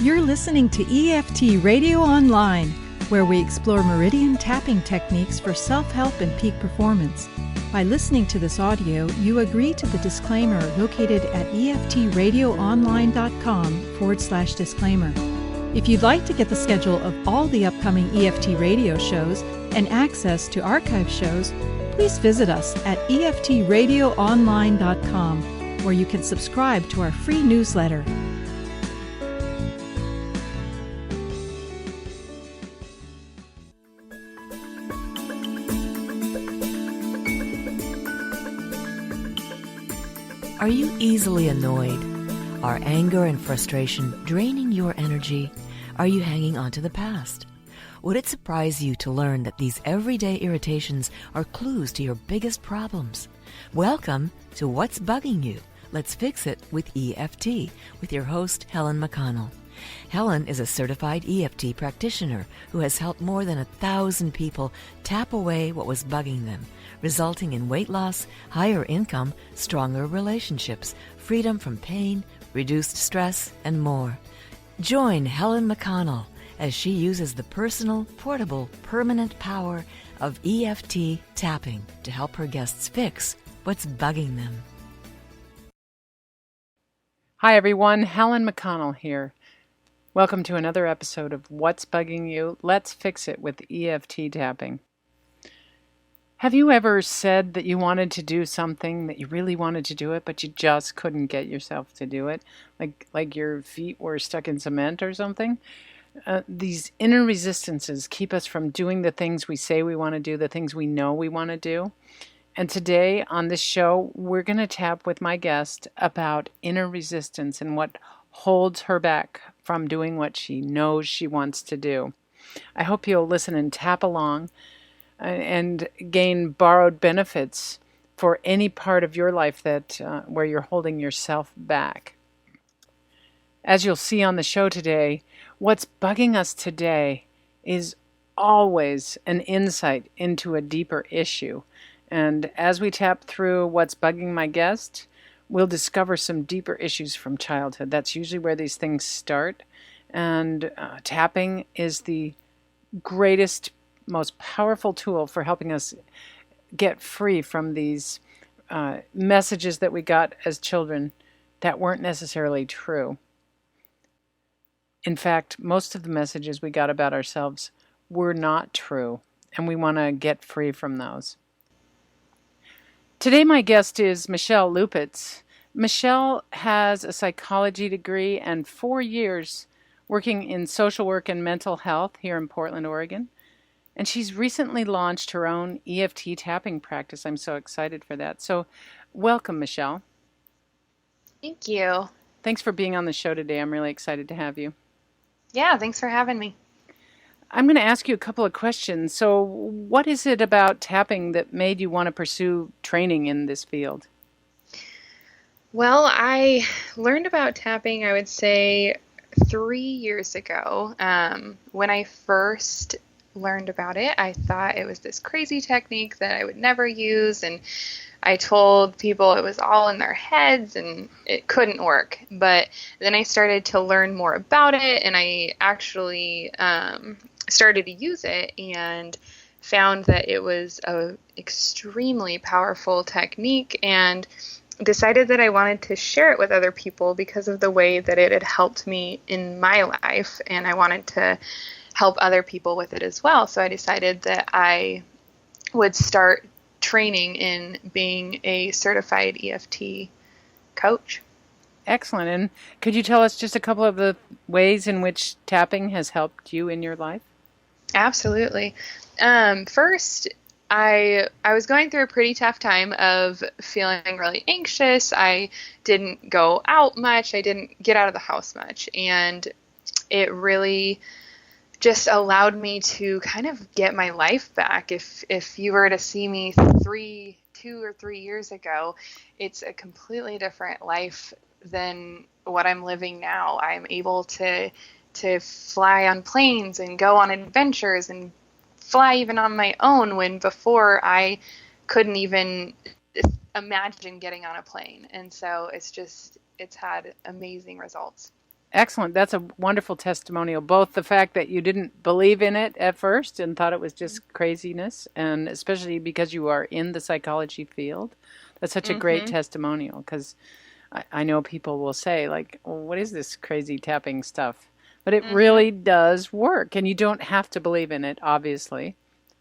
You're listening to EFT Radio Online, where we explore meridian tapping techniques for self-help and peak performance. By listening to this audio, you agree to the disclaimer located at eftradioonline.com/disclaimer. If you'd like to get the schedule of all the upcoming EFT radio shows and access to archive shows, please visit us at eftradioonline.com, where you can subscribe to our free newsletter. Are you easily annoyed? Are anger and frustration draining your energy? Are you hanging on to the past? Would it surprise you to learn that these everyday irritations are clues to your biggest problems? Welcome to What's Bugging You? Let's Fix It with EFT, with your host, Helen McConnell. Helen is a certified EFT practitioner who has helped more than 1,000 people tap away what was bugging them, resulting in weight loss, higher income, stronger relationships, freedom from pain, reduced stress, and more. Join Helen McConnell as she uses the personal, portable, permanent power of EFT tapping to help her guests fix what's bugging them. Hi everyone, Helen McConnell here. Welcome to another episode of What's Bugging You? Let's Fix It with EFT tapping. Have you ever said that you wanted to do something, that you really wanted to do it, but you just couldn't get yourself to do it? Like your feet were stuck in cement or something? These inner resistances keep us from doing the things we say we want to do, the things we know we want to do. And today on this show, we're going to tap with my guest about inner resistance and what holds her back from doing what she knows she wants to do. I hope you'll listen and tap along and gain borrowed benefits for any part of your life that where you're holding yourself back. As you'll see on the show today, what's bugging us today is always an insight into a deeper issue. And as we tap through what's bugging my guest, we'll discover some deeper issues from childhood. That's usually where these things start. And tapping is the greatest, most powerful tool for helping us get free from these messages that we got as children that weren't necessarily true. In fact, most of the messages we got about ourselves were not true, and we want to get free from those. Today my guest is Michelle Leupitz. Michelle has a psychology degree and 4 years working in social work and mental health here in Portland, Oregon. And she's recently launched her own EFT tapping practice. I'm so excited for that. So welcome, Michelle. Thank you. Thanks for being on the show today. I'm really excited to have you. Yeah, thanks for having me. I'm going to ask you a couple of questions. So what is it about tapping that made you want to pursue training in this field? Well, I learned about tapping, I would say, 3 years ago. When I first learned about it, I thought it was this crazy technique that I would never use, and I told people it was all in their heads and it couldn't work. But then I started to learn more about it, and I actually started to use it and found that it was an extremely powerful technique, and decided that I wanted to share it with other people because of the way that it had helped me in my life, and I wanted to help other people with it as well. So I decided that I would start training in being a certified EFT coach. Excellent. And could you tell us just a couple of the ways in which tapping has helped you in your life? Absolutely. First, I was going through a pretty tough time of feeling really anxious. I didn't go out much. I didn't get out of the house much. And it really just allowed me to kind of get my life back. If you were to see me 2 or 3 years ago, it's a completely different life than what I'm living now. I'm able to fly on planes and go on adventures and fly even on my own, when before I couldn't even imagine getting on a plane. And so it's had amazing results. Excellent. That's a wonderful testimonial. Both the fact that you didn't believe in it at first and thought it was just craziness, and especially because you are in the psychology field. That's such a great Mm-hmm. testimonial, because I know people will say, like, well, what is this crazy tapping stuff? But it Mm-hmm. really does work, and you don't have to believe in it, obviously,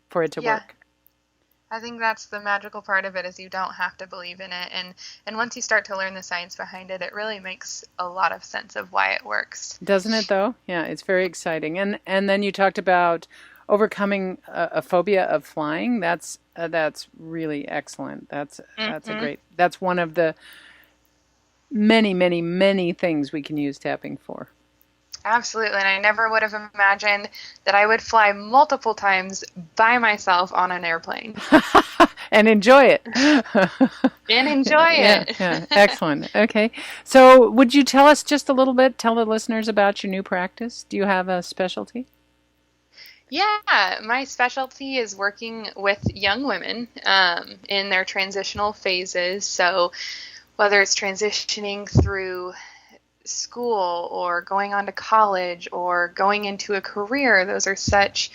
for it to Yeah. work. I think that's the magical part of it is you don't have to believe in it. And once you start to learn the science behind it, it really makes a lot of sense of why it works. Doesn't it, though? Yeah, it's very exciting. And then you talked about overcoming a phobia of flying. That's really excellent. That's a Mm-hmm. great. That's one of the many, many, many things we can use tapping for. Absolutely. And I never would have imagined that I would fly multiple times by myself on an airplane And enjoy it. and enjoy Yeah, it. yeah, excellent. Okay. So, would you tell us just a little bit, tell the listeners about your new practice? Do you have a specialty? Yeah, my specialty is working with young women in their transitional phases. So whether it's transitioning through school or going on to college or going into a career, those are such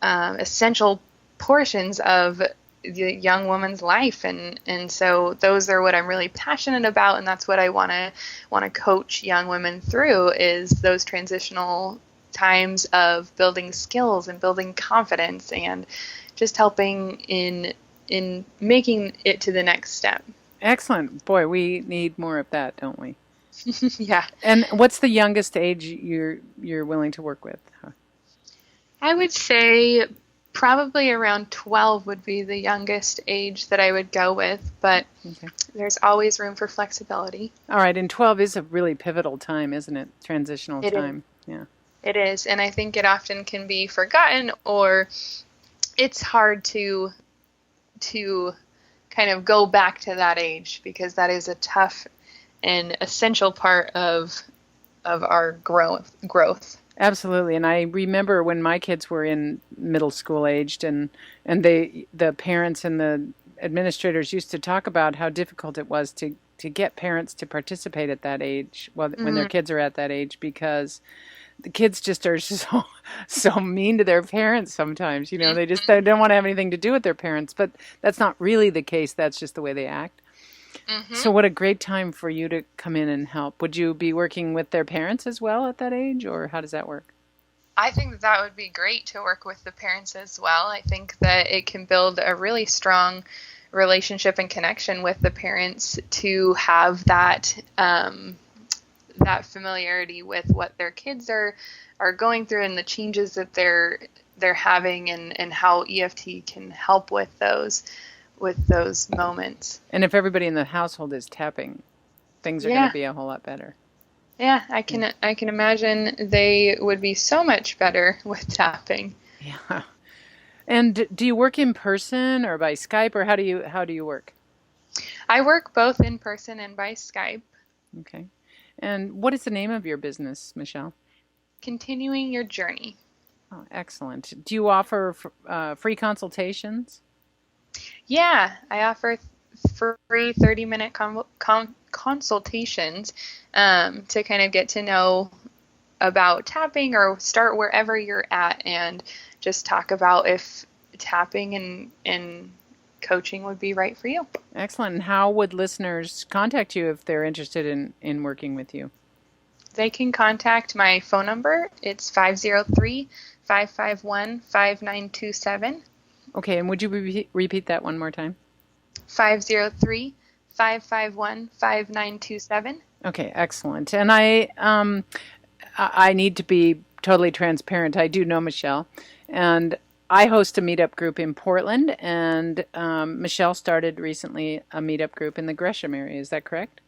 essential portions of the young woman's life, and so those are what I'm really passionate about, and that's what I want to coach young women through is those transitional times of building skills and building confidence and just helping in making it to the next step. Excellent. Boy, we need more of that, don't we? Yeah. And what's the youngest age you're willing to work with? I would say probably around 12 would be the youngest age that I would go with, but Okay. there's always room for flexibility. All right, and 12 is a really pivotal time, isn't it? Transitional It is. time. Yeah. It is, and I think it often can be forgotten, or it's hard to kind of go back to that age because that is a tough and essential part of our growth. Absolutely. And I remember when my kids were in middle school aged, and the parents and the administrators used to talk about how difficult it was to get parents to participate at that age, well, when their kids are at that age, because the kids just are so mean to their parents sometimes. They don't want to have anything to do with their parents, but that's not really the case. That's just the way they act. So what a great time for you to come in and help. Would you be working with their parents as well at that age, or how does that work? I think that would be great to work with the parents as well. I think that it can build a really strong relationship and connection with the parents to have that that familiarity with what their kids are going through and the changes that they're having, and how EFT can help with those moments. And if everybody in the household is tapping, things are going to be a whole lot better. Yeah, I can imagine they would be so much better with tapping. Yeah. And do you work in person or by Skype, or how do you work? I work both in person and by Skype. Okay. And what is the name of your business, Michelle? Continuing Your Journey. Oh, excellent. Do you offer free consultations? Yeah, I offer free 30-minute consultations to kind of get to know about tapping, or start wherever you're at and just talk about if tapping and coaching would be right for you. Excellent. And how would listeners contact you if they're interested in working with you? They can contact my phone number. It's 503-551-5927. Okay, and would you repeat that one more time? 503-551-5927. Okay, excellent. And I need to be totally transparent. I do know Michelle, and I host a meetup group in Portland, and Michelle started recently a meetup group in the Gresham area. Is that correct?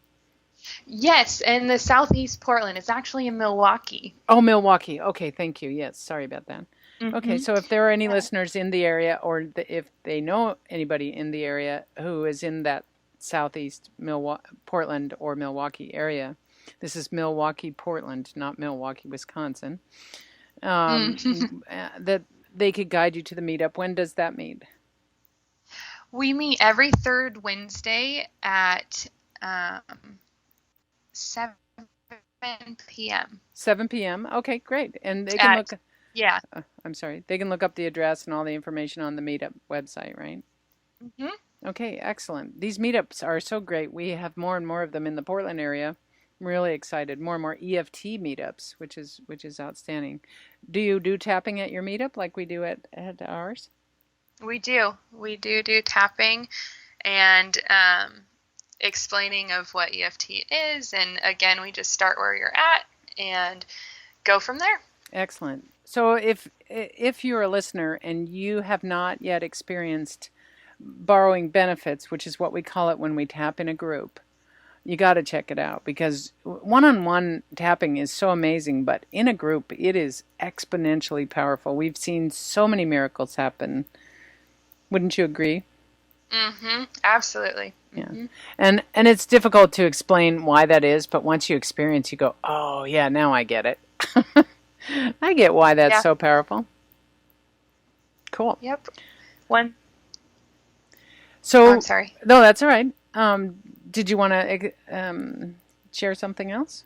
Yes, in the southeast Portland. It's actually in Milwaukee. Oh, Milwaukee. Okay, thank you. Yes, sorry about that. Okay, so if there are any listeners in the area, or if they know anybody in the area who is in that southeast Portland or Milwaukee area, this is Milwaukee, Portland, not Milwaukee, Wisconsin, that they could guide you to the meetup. When does that meet? We meet every third Wednesday at 7 p.m. 7 p.m. Okay, great. And they can At, look. yeah. I'm sorry. They can look up the address and all the information on the meetup website, right? hmm Okay, excellent. These meetups are so great. We have more and more of them in the Portland area. I'm really excited. More and more EFT meetups, which is outstanding. Do you do tapping at your meetup like we do at ours? We do. We do tapping and explaining of what EFT is. And again, we just start where you're at and go from there. Excellent. So if you're a listener and you have not yet experienced borrowing benefits, which is what we call it when we tap in a group, you got to check it out, because one-on-one tapping is so amazing, but in a group it is exponentially powerful. We've seen so many miracles happen. Wouldn't you agree? Absolutely. Yeah. And it's difficult to explain why that is, but once you experience, you go, oh yeah, now I get it. I get why that's so powerful. Cool. Yep. So, I'm sorry. No, that's all right. Did you want to share something else?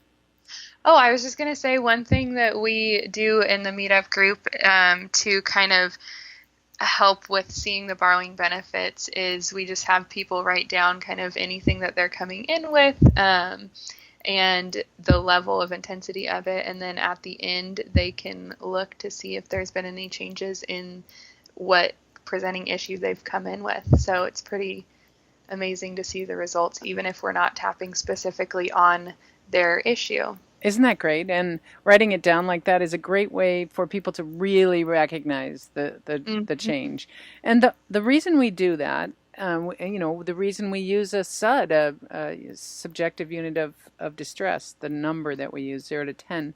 Oh, I was just going to say one thing that we do in the meetup group to kind of help with seeing the borrowing benefits is we just have people write down kind of anything that they're coming in with and the level of intensity of it. And then at the end, they can look to see if there's been any changes in what presenting issue they've come in with. So it's pretty amazing to see the results, even if we're not tapping specifically on their issue. Isn't that great? And writing it down like that is a great way for people to really recognize the change. And the reason we do that, the reason we use a SUD, a subjective unit of distress, the number that we use, 0 to 10,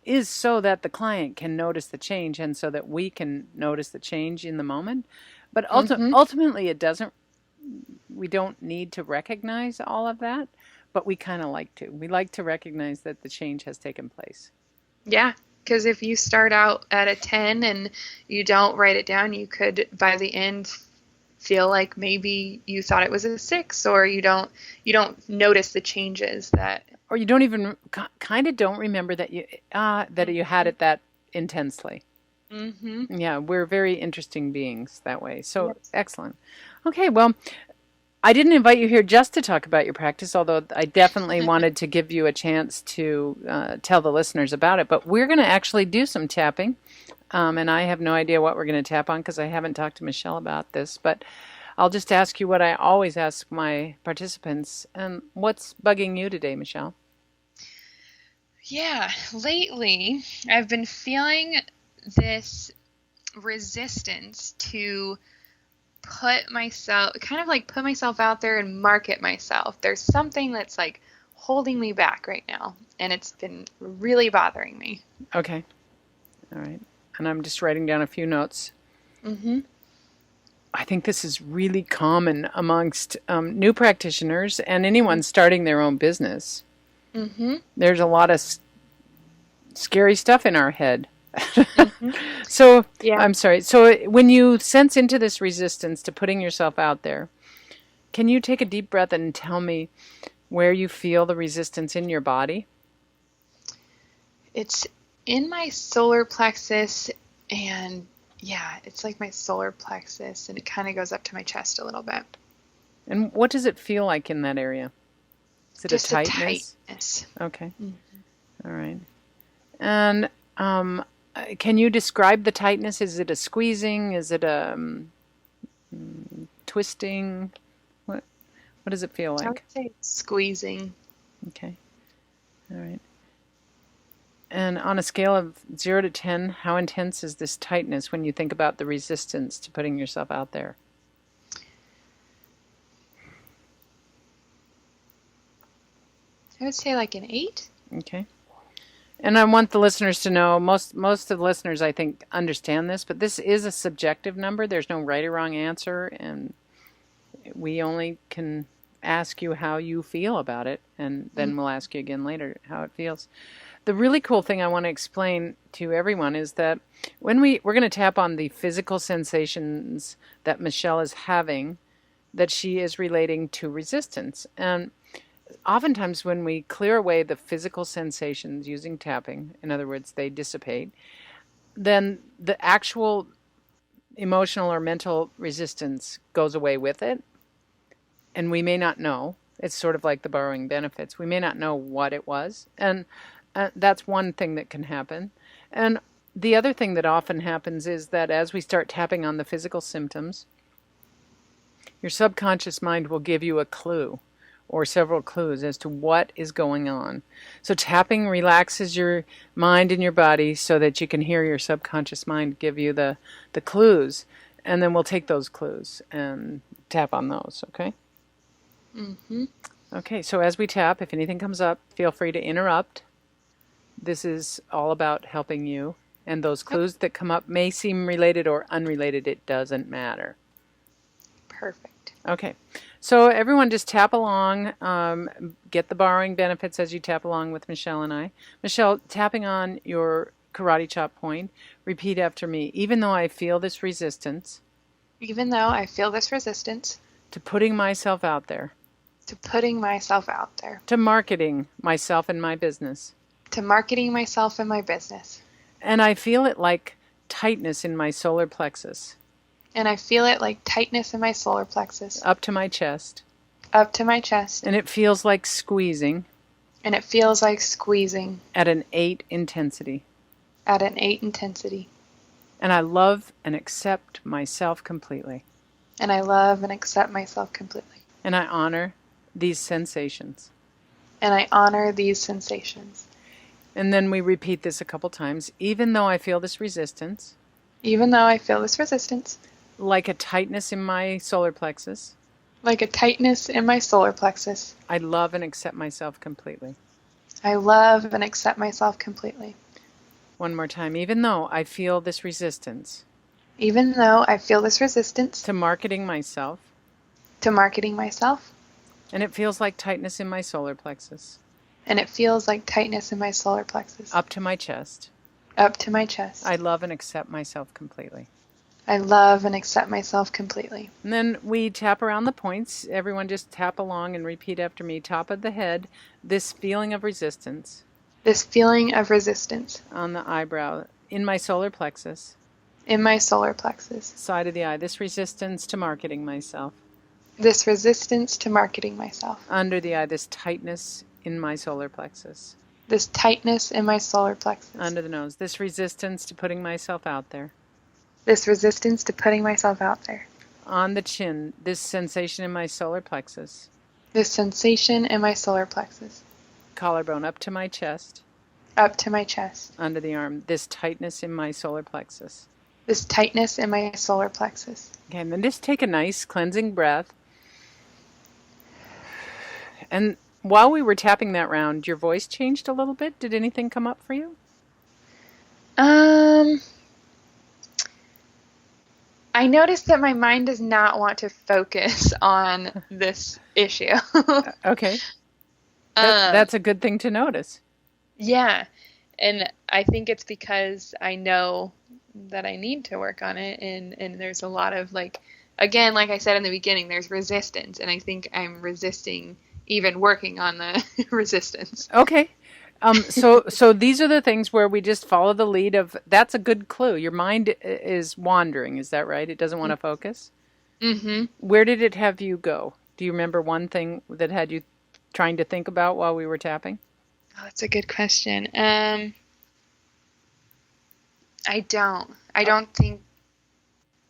is so that the client can notice the change and so that we can notice the change in the moment. But ultimately, we don't need to recognize all of that, but we kind of like to. We like to recognize that the change has taken place. Yeah, because if you start out at a 10 and you don't write it down, you could, by the end, feel like maybe you thought it was a 6, or you don't notice the changes that... Or you don't even, kind of don't remember that you had it that intensely. Yeah, we're very interesting beings that way. So, yes. Excellent. Okay, well, I didn't invite you here just to talk about your practice, although I definitely wanted to give you a chance to tell the listeners about it. But we're going to actually do some tapping, and I have no idea what we're going to tap on because I haven't talked to Michelle about this. But I'll just ask you what I always ask my participants. What's bugging you today, Michelle? Yeah, lately I've been feeling this resistance to put myself out there and market myself. There's something that's like holding me back right now, and it's been really bothering me. Okay. All right. And I'm just writing down a few notes. I think this is really common amongst new practitioners and anyone starting their own business. There's a lot of scary stuff in our head. So, yeah. I'm sorry. So when you sense into this resistance to putting yourself out there, can you take a deep breath and tell me where you feel the resistance in your body? It's in my solar plexus, and yeah, it's like my solar plexus, and it kind of goes up to my chest a little bit. And what does it feel like in that area? Is it just a tightness? Okay. All right. And can you describe the tightness? Is it a squeezing? Is it a twisting? What does it feel like? I would say squeezing. Okay. All right. And on a scale of 0 to 10, how intense is this tightness when you think about the resistance to putting yourself out there? I would say like an 8. Okay. And I want the listeners to know, most of the listeners, I think, understand this, but this is a subjective number. There's no right or wrong answer, and we only can ask you how you feel about it, and then we'll ask you again later how it feels. The really cool thing I want to explain to everyone is that when we're going to tap on the physical sensations that Michelle is having, that she is relating to resistance. And oftentimes when we clear away the physical sensations using tapping, in other words, they dissipate, then the actual emotional or mental resistance goes away with it. And we may not know. It's sort of like the borrowing benefits. We may not know what it was. And that's one thing that can happen. And the other thing that often happens is that as we start tapping on the physical symptoms, your subconscious mind will give you a clue or several clues as to what is going on. So tapping relaxes your mind and your body so that you can hear your subconscious mind give you the clues. And then we'll take those clues and tap on those, okay? Mm-hmm. Okay, so as we tap, if anything comes up, feel free to interrupt. This is all about helping you. And those clues that come up may seem related or unrelated. It doesn't matter. Perfect. Okay, so everyone just tap along. Get the borrowing benefits as you tap along with Michelle and I. Michelle, tapping on your karate chop point, repeat after me. Even though I feel this resistance. Even though I feel this resistance. To putting myself out there. To putting myself out there. To marketing myself and my business. To marketing myself and my business. And I feel it like tightness in my solar plexus. And I feel it like tightness in my solar plexus. Up to my chest. Up to my chest. And it feels like squeezing. And it feels like squeezing. At an 8 intensity. At an 8 intensity. And I love and accept myself completely. And I love and accept myself completely. And I honor these sensations. And I honor these sensations. And then we repeat this a couple times. Even though I feel this resistance. Even though I feel this resistance. Like a tightness in my solar plexus. Like a tightness in my solar plexus. I love and accept myself completely. I love and accept myself completely. One more time. Even though I feel this resistance. Even though I feel this resistance. To marketing myself. To marketing myself. And it feels like tightness in my solar plexus. And it feels like tightness in my solar plexus. Up to my chest. Up to my chest. I love and accept myself completely. I love and accept myself completely. And then we tap around the points. Everyone just tap along and repeat after me. Top of the head, this feeling of resistance. This feeling of resistance. On the eyebrow. In my solar plexus. In my solar plexus. Side of the eye. This resistance to marketing myself. This resistance to marketing myself. Under the eye. This tightness in my solar plexus. This tightness in my solar plexus. Under the nose. This resistance to putting myself out there. This resistance to putting myself out there. On the chin. This sensation in my solar plexus. This sensation in my solar plexus. Collarbone up to my chest. Up to my chest. Under the arm. This tightness in my solar plexus. This tightness in my solar plexus. Okay, and then just take a nice cleansing breath. And while we were tapping that round, your voice changed a little bit. Did anything come up for you? I noticed that my mind does not want to focus on this issue. Okay. That's a good thing to notice. Yeah. And I think it's because I know that I need to work on it. And there's a lot of again, like I said in the beginning, there's resistance. And I think I'm resisting even working on the resistance. Okay. So these are the things where we just follow the lead of, that's a good clue. Your mind is wandering. Is that right? It doesn't want to focus? Mm-hmm. Where did it have you go? Do you remember one thing that had you trying to think about while we were tapping? Oh, that's a good question. I don't think.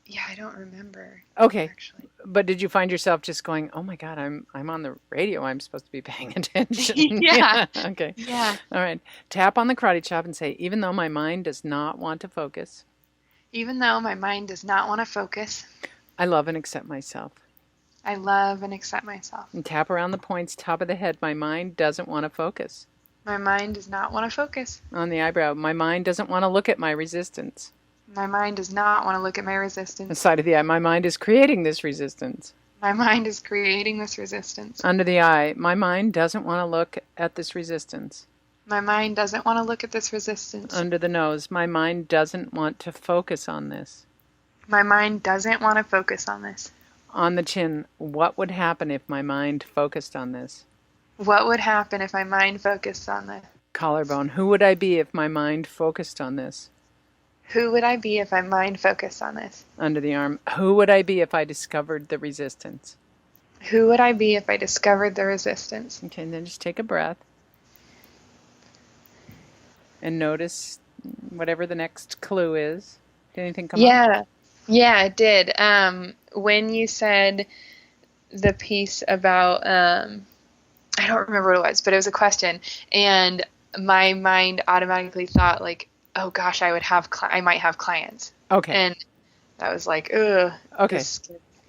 Yeah, I don't remember. Okay. Actually. But did you find yourself just going, oh my God, I'm on the radio. I'm supposed to be paying attention. Yeah. Okay. Yeah. All right. Tap on the karate chop and say, even though my mind does not want to focus. Even though my mind does not want to focus. I love and accept myself. I love and accept myself. And tap around the points, top of the head. My mind doesn't want to focus. My mind does not want to focus. On the eyebrow. My mind doesn't want to look at my resistance. My mind does not want to look at my resistance. The side of the eye. My mind is creating this resistance. My mind is creating this resistance. Under the eye. My mind doesn't want to look at this resistance. My mind doesn't want to look at this resistance. Under the nose. My mind doesn't want to focus on this. My mind doesn't want to focus on this. On the chin. What would happen if my mind focused on this? What would happen if my mind focused on this? Collarbone. Who would I be if my mind focused on this? Who would I be if my mind focused on this? Under the arm. Who would I be if I discovered the resistance? Who would I be if I discovered the resistance? Okay, and then just take a breath. And notice whatever the next clue is. Did anything come up? Yeah, it did. When you said the piece about, I don't remember what it was, but it was a question, and my mind automatically thought like, oh gosh, I might have clients. Okay. And I was like, ugh. Okay.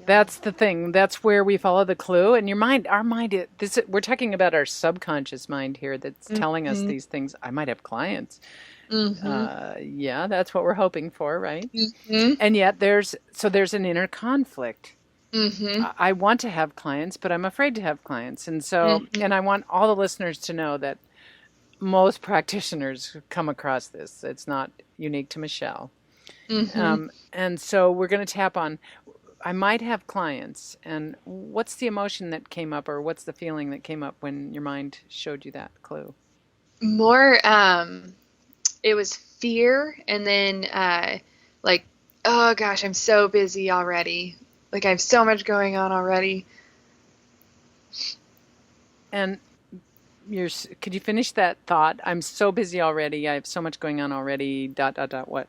That's the thing. That's where we follow the clue. And our mind, we're talking about our subconscious mind here that's telling us these things. I might have clients. Yeah, that's what we're hoping for, right? And yet there's an inner conflict. I want to have clients, but I'm afraid to have clients. And so, and I want all the listeners to know that most practitioners come across this. It's not unique to Michelle. And so we're going to tap on, I might have clients. And what's the emotion that came up, or what's the feeling that came up when your mind showed you that clue? More, it was fear, and then like, oh gosh, I'm so busy already. Like I have so much going on already. And could you finish that thought? I'm so busy already. I have so much going on already. ... What?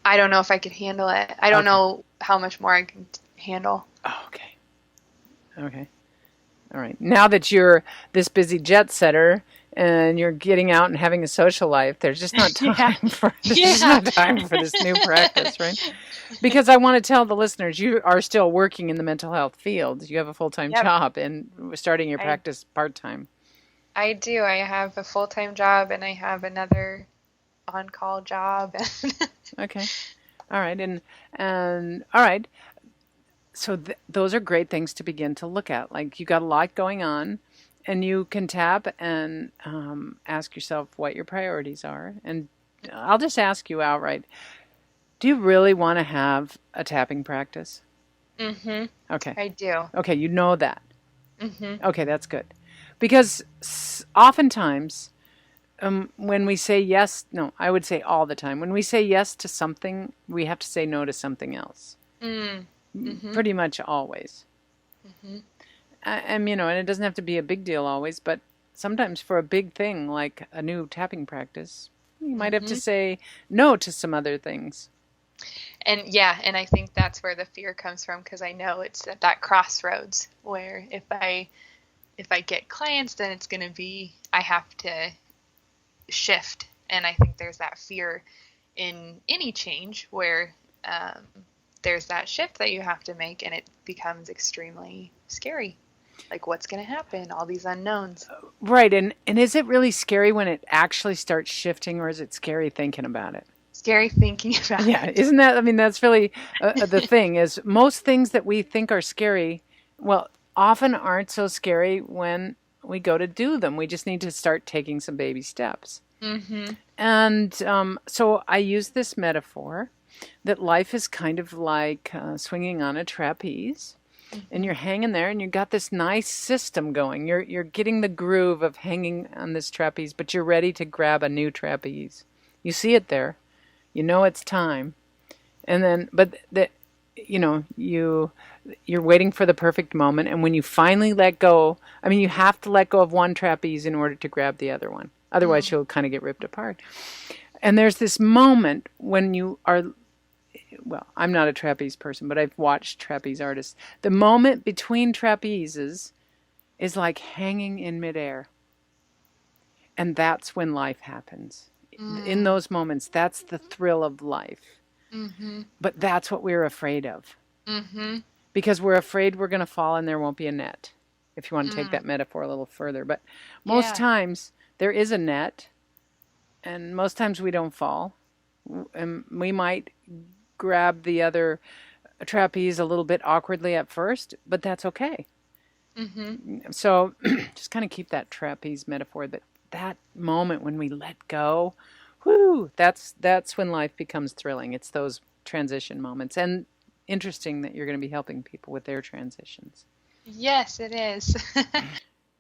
I don't know if I could handle it. I don't know how much more I can handle. Oh, okay. Okay. All right. Now that you're this busy jet setter and you're getting out and having a social life, there's just not time for this new practice, right? Because I want to tell the listeners, you are still working in the mental health field. You have a full-time job and starting your practice part-time. I do. I have a full-time job and I have another on-call job. Okay. All right. And all right. So those are great things to begin to look at. Like you got a lot going on, and you can tap and ask yourself what your priorities are. And I'll just ask you outright, do you really want to have a tapping practice? Okay. I do. Okay. You know that. Okay. That's good. Because oftentimes, when we say yes, no, I would say all the time, when we say yes to something, we have to say no to something else. Pretty much always. And it doesn't have to be a big deal always, but sometimes for a big thing like a new tapping practice, you might have to say no to some other things. And I think that's where the fear comes from, because I know it's at that crossroads where if I get clients, then it's going to be, I have to shift. And I think there's that fear in any change where there's that shift that you have to make, and it becomes extremely scary. Like, what's going to happen? All these unknowns. Right. And is it really scary when it actually starts shifting, or is it scary thinking about it? Scary thinking about it. Yeah. Isn't that, that's really the thing is most things that we think are scary, well, often aren't so scary when we go to do them. We just need to start taking some baby steps. And so I use this metaphor that life is kind of like swinging on a trapeze. And you're hanging there, and you've got this nice system going. You're getting the groove of hanging on this trapeze, but you're ready to grab a new trapeze. You see it there. You know it's time. And then, you're waiting for the perfect moment. And when you finally let go, you have to let go of one trapeze in order to grab the other one. Otherwise, you'll kind of get ripped apart. And there's this moment when you are, well, I'm not a trapeze person, but I've watched trapeze artists. The moment between trapezes is like hanging in midair. And that's when life happens. In those moments, that's the thrill of life. But that's what we're afraid of. Because we're afraid we're going to fall and there won't be a net, if you want to take that metaphor a little further. But most times there is a net, and most times we don't fall. And we might grab the other trapeze a little bit awkwardly at first, but that's okay. So just kind of keep that trapeze metaphor, that moment when we let go, that's when life becomes thrilling. It's those transition moments. And interesting that you're going to be helping people with their transitions. Yes, it is.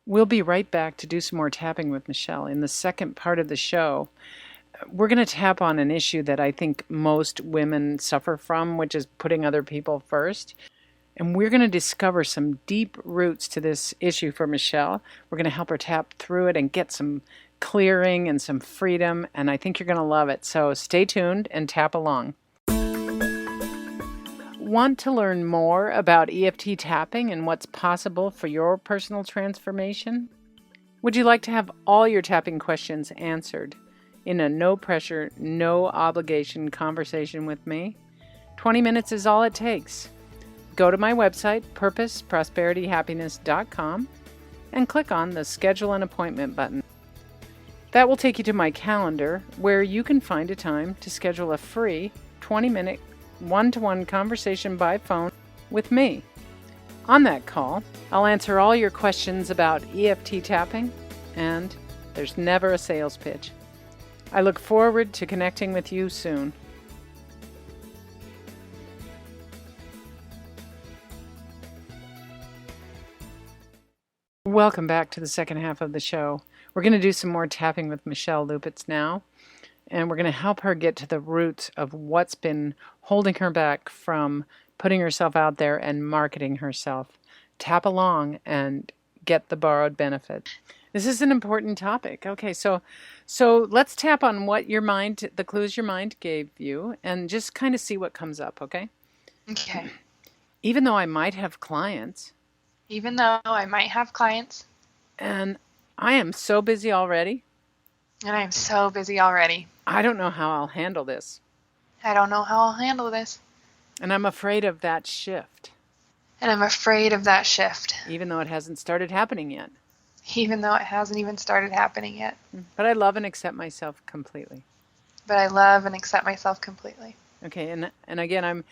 We'll be right back to do some more tapping with Michelle. In the second part of the show, we're going to tap on an issue that I think most women suffer from, which is putting other people first. And we're going to discover some deep roots to this issue for Michelle. We're going to help her tap through it and get some clearing and some freedom. And I think you're going to love it. So stay tuned and tap along. Want to learn more about EFT tapping and what's possible for your personal transformation? Would you like to have all your tapping questions answered in a no-pressure, no-obligation conversation with me? 20 minutes is all it takes. Go to my website, purposeprosperityhappiness.com, and click on the Schedule an Appointment button. That will take you to my calendar, where you can find a time to schedule a free 20-minute one-to-one conversation by phone with me. On that call, I'll answer all your questions about EFT tapping, and there's never a sales pitch. I look forward to connecting with you soon. Welcome back to the second half of the show. We're going to do some more tapping with Michelle Leupitz now, and we're going to help her get to the roots of what's been holding her back from putting herself out there and marketing herself. Tap along and get the borrowed benefit. This is an important topic. Okay, so let's tap on what the clues your mind gave you, and just kind of see what comes up, okay? Okay. Even though I might have clients, Even though I might have clients, and I am so busy already, and I'm so busy already, I don't know how I'll handle this. I don't know how I'll handle this. And I'm afraid of that shift, And I'm afraid of that shift, even though it hasn't started happening yet. even though it hasn't even started happening yet. But I love and accept myself completely. But I love and accept myself completely. Okay, and again,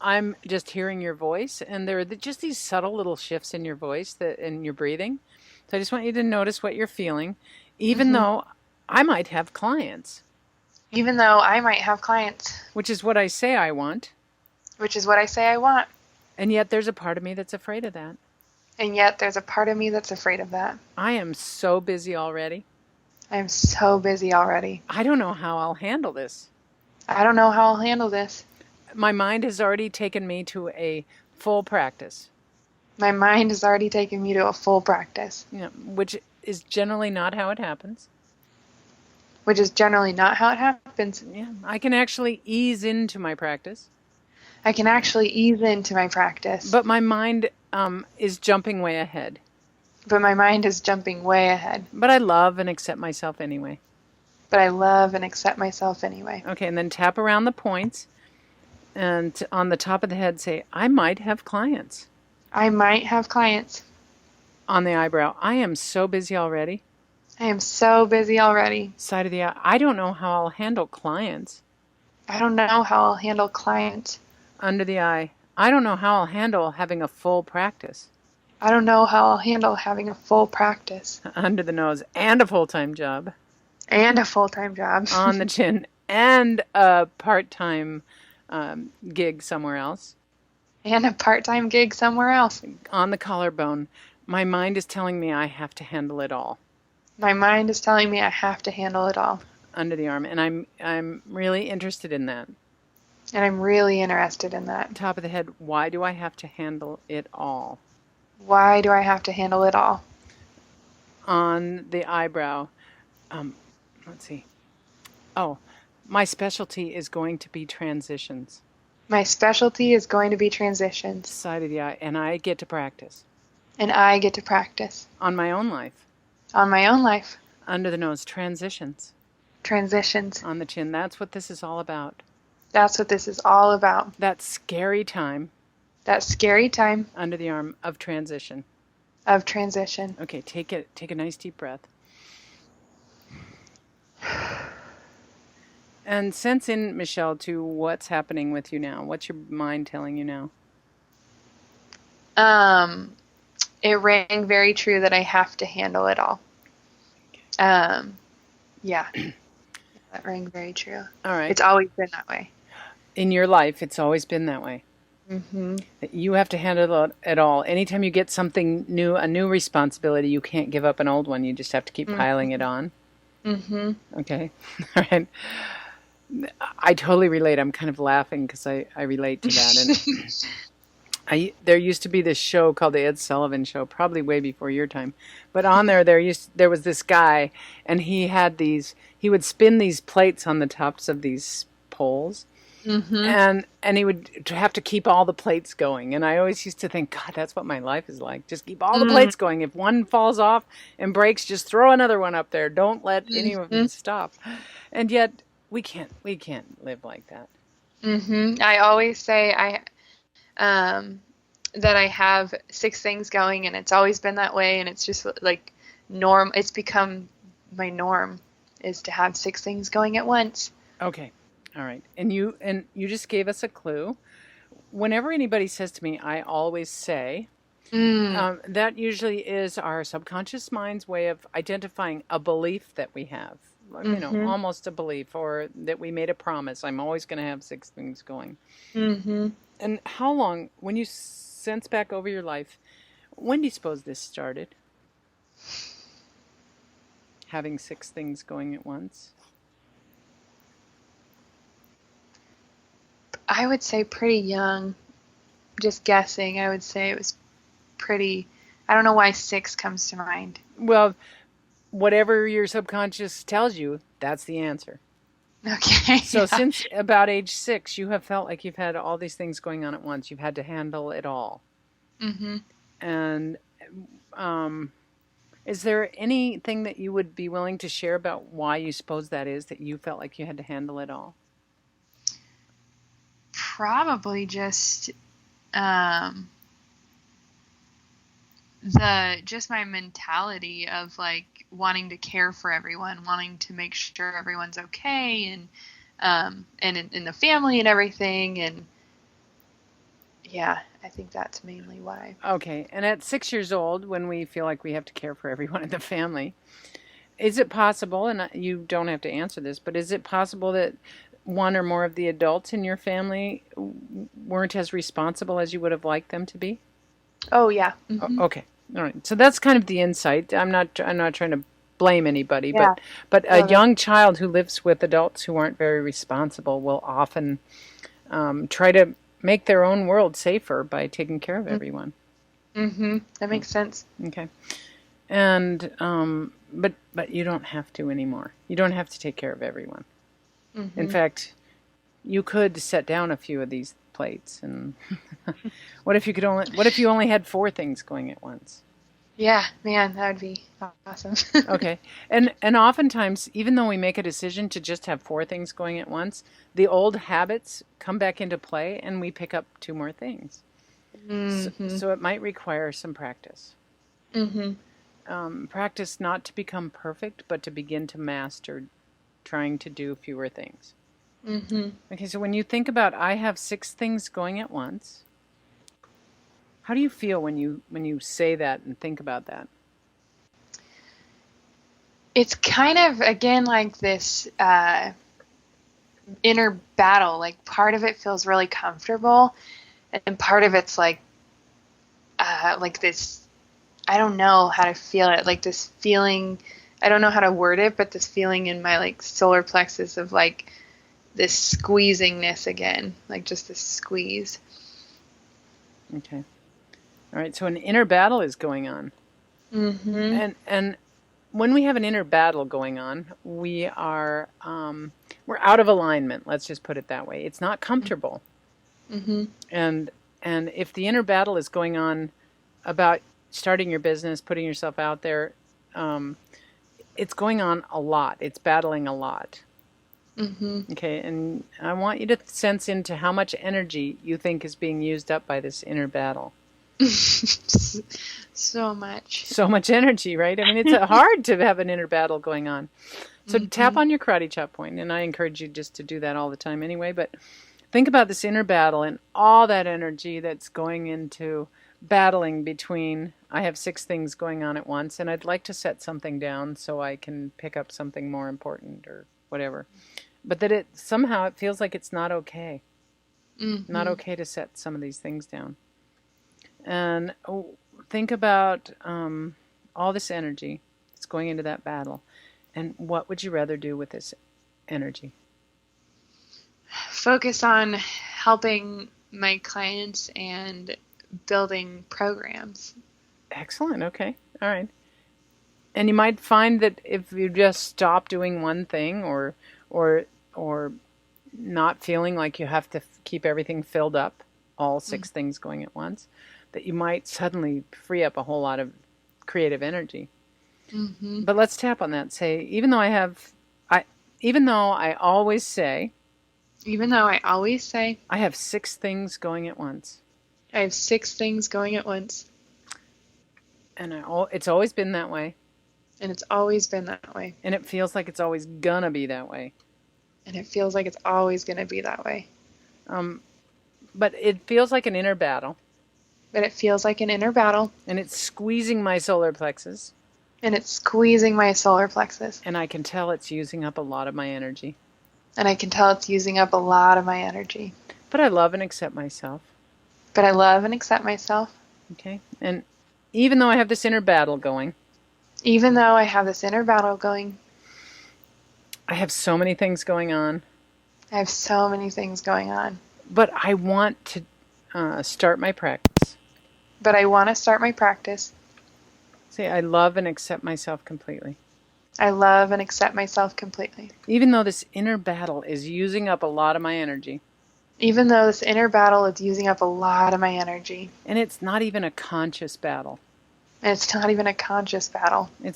I'm just hearing your voice, and there are just these subtle little shifts in your voice in your breathing. So I just want you to notice what you're feeling, even though I might have clients. Even though I might have clients, Which is what I say I want, which is what I say I want. and yet there's a part of me that's afraid of that. And yet there's a part of me that's afraid of that. I am so busy already. I'm so busy already. I don't know how I'll handle this. I don't know how I'll handle this. My mind has already taken me to a full practice, My mind has already taken me to a full practice, which is generally not how it happens. which is generally not how it happens. Yeah, I can actually ease into my practice, I can actually ease into my practice, but my mind is jumping way ahead. but my mind is jumping way ahead. But I love and accept myself anyway. But I love and accept myself anyway. Okay, and then tap around the points, and on the top of the head say, I might have clients. I might have clients. On the eyebrow, I am so busy already. I am so busy already. Side of the eye, I don't know how I'll handle clients. I don't know how I'll handle clients. Under the eye, I don't know how I'll handle having a full practice. I don't know how I'll handle having a full practice. Under the nose, and a full-time job. And a full-time job. On the chin, and a part-time gig somewhere else. And a part-time gig somewhere else. On the collarbone, my mind is telling me I have to handle it all. My mind is telling me I have to handle it all. Under the arm, and I'm really interested in that. And I'm really interested in that. Top of the head, why do I have to handle it all? Why do I have to handle it all? On the eyebrow, let's see. Oh, my specialty is going to be transitions. My specialty is going to be transitions. Side of the eye, and I get to practice. And I get to practice. On my own life. On my own life. Under the nose, transitions. Transitions. On the chin, that's what this is all about. That's what this is all about. That scary time. That scary time. Under the arm of transition. Of transition. Okay, take a nice deep breath. And sense in, Michelle, to what's happening with you now. What's your mind telling you now? It rang very true that I have to handle it all. Yeah. That rang very true. All right. It's always been that way. In your life, it's always been that way. Mm-hmm. You have to handle it all. Anytime you get something new, a new responsibility, you can't give up an old one. You just have to keep piling it on. Mm-hmm. Okay. All right. I totally relate. I'm kind of laughing because I relate to that. And there used to be this show called the Ed Sullivan Show, probably way before your time. But on there was this guy, and he would spin these plates on the tops of these poles. Mm-hmm. And he would have to keep all the plates going. And I always used to think, God, that's what my life is like. Just keep all the plates going. If one falls off and breaks, just throw another one up there. Don't let any of them stop. And yet we can't live like that. Mm-hmm. I always say that I have 6 things going, and it's always been that way, and it's just like norm. It's become my norm is to have 6 things going at once. Okay. All right. And you just gave us a clue. Whenever anybody says to me, I always say, that usually is our subconscious mind's way of identifying a belief that we have. You know, almost a belief, or that we made a promise. I'm always going to have 6 things going. Mm-hmm. And how long, when you sense back over your life, when do you suppose this started? Having 6 things going at once? I would say pretty young. Just guessing, I would say it was pretty. I don't know why 6 comes to mind. Well, whatever your subconscious tells you, that's the answer. Okay. So since about age 6, you have felt like you've had all these things going on at once. You've had to handle it all. Mm-hmm. And is there anything that you would be willing to share about why you suppose that is, that you felt like you had to handle it all? Probably just just my mentality of like wanting to care for everyone, wanting to make sure everyone's okay, and in the family and everything, and yeah, I think that's mainly why. Okay, and at 6 years old, when we feel like we have to care for everyone in the family, is it possible, and you don't have to answer this, but is it possible that one or more of the adults in your family weren't as responsible as you would have liked them to be? Oh yeah. Mm-hmm. Okay. All right. So that's kind of the insight. I'm not trying to blame anybody, Yeah. but a young child who lives with adults who aren't very responsible will often try to make their own world safer by taking care of everyone. Mm-hmm. That makes sense. Okay. And but you don't have to anymore. You don't have to take care of everyone. Mm-hmm. In fact, you could set down a few of these plates, and what if you only had 4 things going at once? Yeah, man, that would be awesome. Okay. And oftentimes, even though we make a decision to just have 4 things going at once, the old habits come back into play and we pick up 2 more things. Mm-hmm. So it might require some practice. Mm-hmm. Practice not to become perfect, but to begin to master trying to do fewer things. Mm-hmm. Okay, so when you think about, I have 6 things going at once, how do you feel when you say that and think about that? It's kind of, again, like this inner battle. Like part of it feels really comfortable, and part of it's like this, I don't know how to feel it, like this feeling, I don't know how to word it, but this feeling in my like solar plexus of like this squeezingness again, like just this squeeze. Okay. All right, so an inner battle is going on. Mm-hmm. And when we have an inner battle going on, we're out of alignment, let's just put it that way. It's not comfortable. Mm-hmm. And if the inner battle is going on about starting your business, putting yourself out there, it's going on a lot. It's battling a lot. Mm-hmm. Okay, and I want you to sense into how much energy you think is being used up by this inner battle. So much. So much energy, right? I mean, it's hard to have an inner battle going on. So tap on your karate chop point, and I encourage you just to do that all the time anyway, but think about this inner battle and all that energy that's going into battling between, I have 6 things going on at once, and I'd like to set something down so I can pick up something more important or whatever. But that it somehow it feels like it's not okay. Not okay to set some of these things down. And think about all this energy that's going into that battle. And what would you rather do with this energy? Focus on helping my clients and building programs. Excellent. Okay. All right. And you might find that if you just stop doing one thing, or not feeling like you have to keep everything filled up, all 6 things going at once, that you might suddenly free up a whole lot of creative energy. But let's tap on that. Say, even though I always say, I have 6 things going at once. I have 6 things going at once. And it's always been that way. And it's always been that way. And it feels like it's always gonna be that way. And it feels like it's always going to be that way. But it feels like an inner battle. And it's squeezing my solar plexus. And it's squeezing my solar plexus. And I can tell it's using up a lot of my energy. But I love and accept myself. Okay. And even though I have this inner battle going, I have so many things going on. But I want to start my practice. Say, I love and accept myself completely. Even though this inner battle is using up a lot of my energy. And it's not even a conscious battle. It's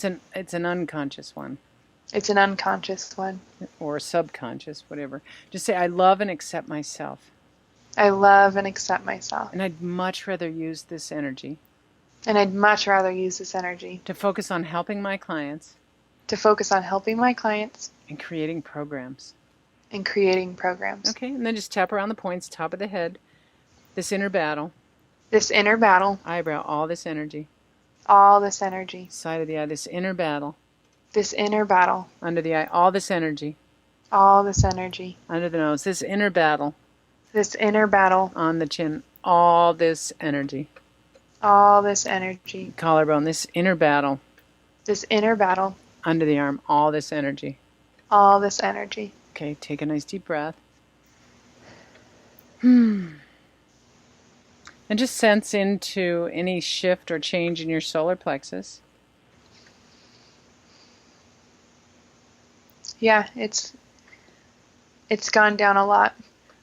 an unconscious one. Or subconscious, whatever. Just say, I love and accept myself. And I'd much rather use this energy. To focus on helping my clients. And creating programs. Okay, and then just tap around the points, top of the head. This inner battle. Eyebrow, all this energy. Side of the eye, this inner battle. Under the eye, all this energy. Under the nose, this inner battle. On the chin, all this energy. Collarbone, this inner battle. Under the arm, all this energy. Okay, take a nice deep breath. And just sense into any shift or change in your solar plexus. Yeah, it's gone down a lot.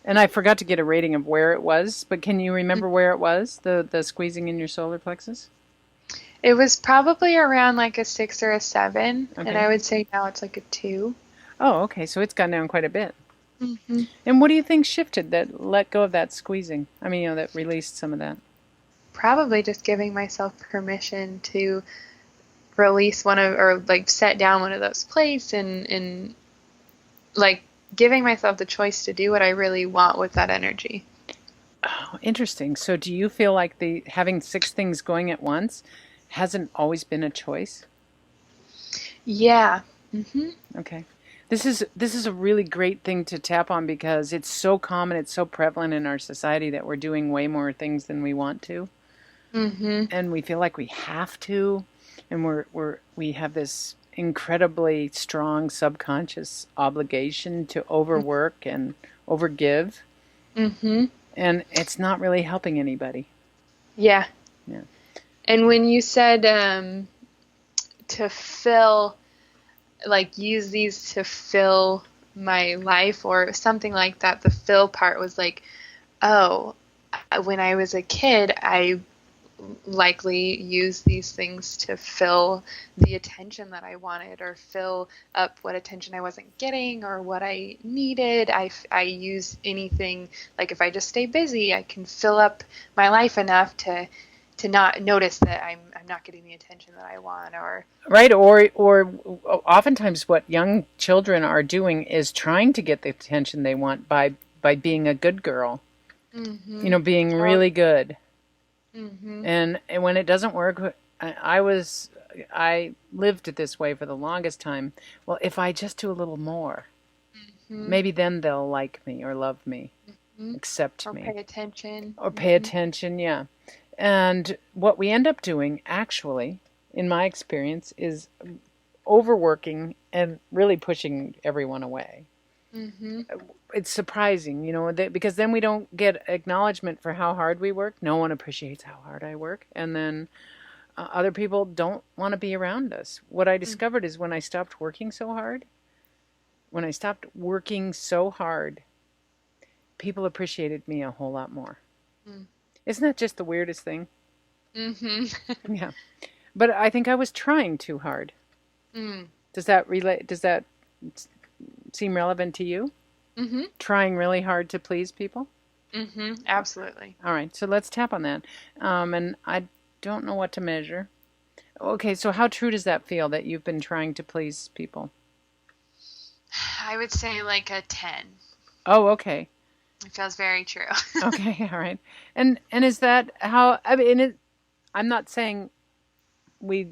And I forgot to get a rating of where it was, but can you remember where it was, the squeezing in your solar plexus? It was probably around like a 6 or a 7, Okay. and I would say now it's like a 2. Oh, okay, so it's gone down quite a bit. And what do you think shifted that let go of that squeezing? I mean, that released some of that. Probably just giving myself permission to release set down one of those plates and like giving myself the choice to do what I really want with that energy. Oh, interesting. So do you feel like having 6 things going at once hasn't always been a choice? Yeah. Okay. This is a really great thing to tap on because it's so common, it's so prevalent in our society that we're doing way more things than we want to. And we feel like we have to, and we have this incredibly strong subconscious obligation to overwork and overgive. And it's not really helping anybody. Yeah. And when you said to fill, like use these to fill my life or something like that, the fill part was like, oh, when I was a kid, I likely used these things to fill the attention that I wanted or fill up what attention I wasn't getting or what I needed. I use anything, like if I just stay busy, I can fill up my life enough to not notice that I'm not getting the attention that I want, or right, or oftentimes what young children are doing is trying to get the attention they want by being a good girl, being really good, and when it doesn't work, I lived this way for the longest time. Well, if I just do a little more, maybe then they'll like me or love me. accept Or me. pay attention. Or pay attention, yeah. And what we end up doing, actually, in my experience, is overworking and really pushing everyone away. It's surprising, because then we don't get acknowledgement for how hard we work. No one appreciates how hard I work. And then other people don't want to be around us. What I discovered is when I stopped working so hard, people appreciated me a whole lot more. Isn't that just the weirdest thing? Yeah. But I think I was trying too hard. Does that seem relevant to you? Trying really hard to please people? Absolutely. All right, so let's tap on that. And I don't know what to measure. Okay, so how true does that feel that you've been trying to please people? I would say like a 10. Oh, okay. It feels very true. Okay, all right. And is that how, I'm not saying we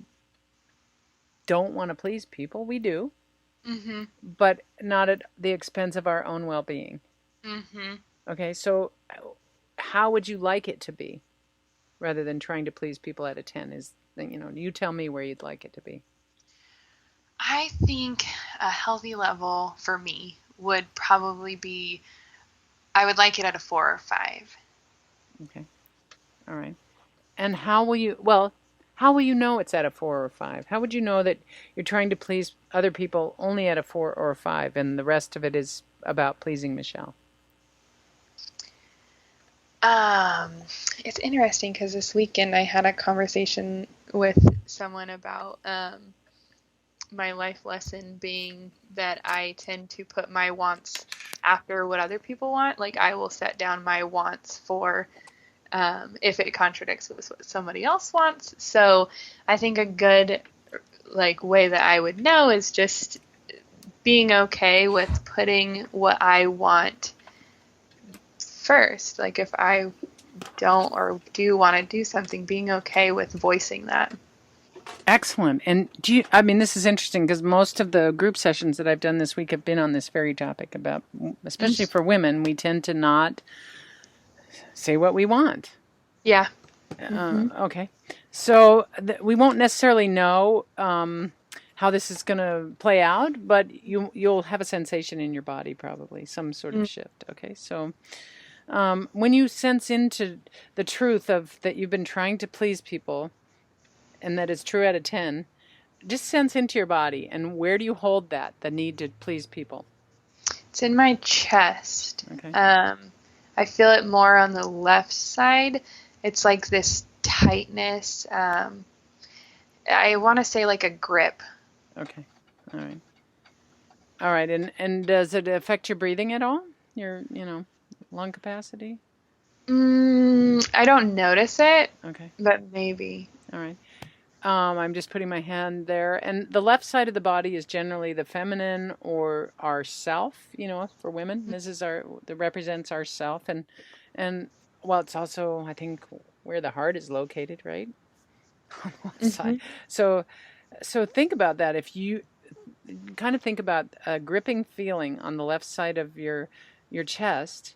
don't want to please people. We do. But not at the expense of our own well-being. Okay, so how would you like it to be rather than trying to please people at a 10? You tell me where you'd like it to be. I think a healthy level for me would probably be, I would like it at a 4 or 5. Okay. All right. And how will you know it's at a 4 or 5? How would you know that you're trying to please other people only at a 4 or a 5 and the rest of it is about pleasing Michelle? It's interesting because this weekend I had a conversation with someone about my life lesson being that I tend to put my wants after what other people want. Like I will set down my wants for if it contradicts with what somebody else wants. So I think a good way that I would know is just being okay with putting what I want first. Like if I don't or do want to do something, being okay with voicing that. Excellent. And this is interesting because most of the group sessions that I've done this week have been on this very topic about, especially for women, we tend to not say what we want. Yeah. Okay. So we won't necessarily know how this is going to play out, but you'll have a sensation in your body, probably some sort of shift. Okay. So when you sense into the truth of that you've been trying to please people and that it's true at a 10, just sense into your body. And where do you hold that, the need to please people? It's in my chest. Okay. I feel it more on the left side. It's like this tightness. I want to say like a grip. Okay. All right. All right. And does it affect your breathing at all? Your, lung capacity? I don't notice it. Okay. But maybe. All right. I'm just putting my hand there. And the left side of the body is generally the feminine or our self, for women. This is that represents our self. And well, it's also, I think, where the heart is located, right? On one side. So think about that. If you kind of think about a gripping feeling on the left side of your chest,